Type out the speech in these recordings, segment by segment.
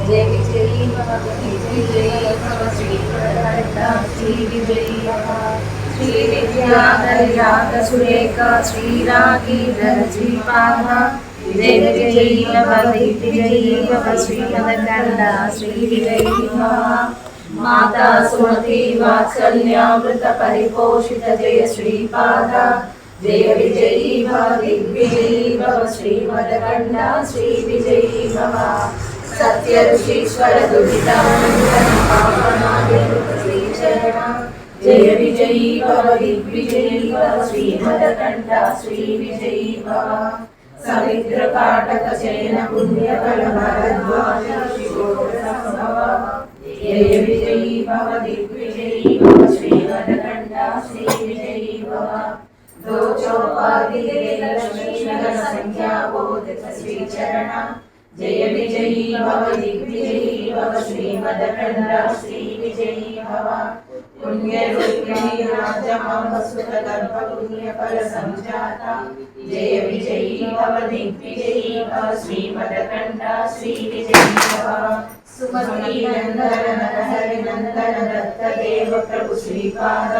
जय विजयी भव विजयी भव श्री वरकण्ठा श्री विजयी भव श्री विद्याधर्याग सुरेख श्रीरागीधर श्रीपाद जय विजयी भव दिग्विजयी भव श्री वरकण्ठा श्री विजयी भव माता सुमति वात्सल्यामृत परिपोषित जय श्रीपाद जय विजयी भव दिग्विजयी भव श्री वरकण्ठा श्री विजयी भव सत्य ऋषीश्वर दुरिताश्रीचरण जय विजयी भव दिग्विजयी भव श्रीमदकण्ठा श्री विजयी भव समिद्र काटक चयन पुण्य फल भरद्वाज शिवोत्सव जय विजयी भव दिग्विजयी भव श्रीमदकण्ठा श्री विजयी भव दो चौपादी लक्ष्मी नगर संख्या बोधित श्रीचरण जय विजयी भव दिग्विजयी भव श्रीमदकण्ठा श्री विजयी भव पुण्य रूपिणी राजमामसुत गर्भ पुण्य फल संजाता जय विजयी भव दिग्विजयी भव श्रीमदकण्ठा श्री विजयी भव सुमति नंदन नरहरि नंदन दत्त देव प्रभु श्रीपाद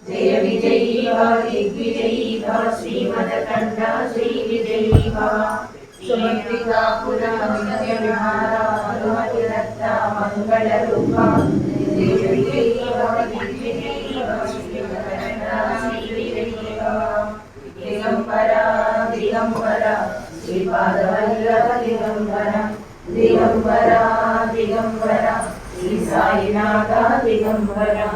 जय विजयी भव दिग्विजयी भव श्रीमदकण्ठा श्री विजयी भव सुमत्रिका पुरनित्य विहारा हनुमति दत्ता मंगल रूपा जय विजयी भव दिग्विजयी भव श्रीमदकण्ठा श्री विजयी भव दिगंबरा दिगंबरा श्रीपाद वल्लभ दिगंबरा दिगंबरा दिगंबरा श्री साईनाथ दिगंबरा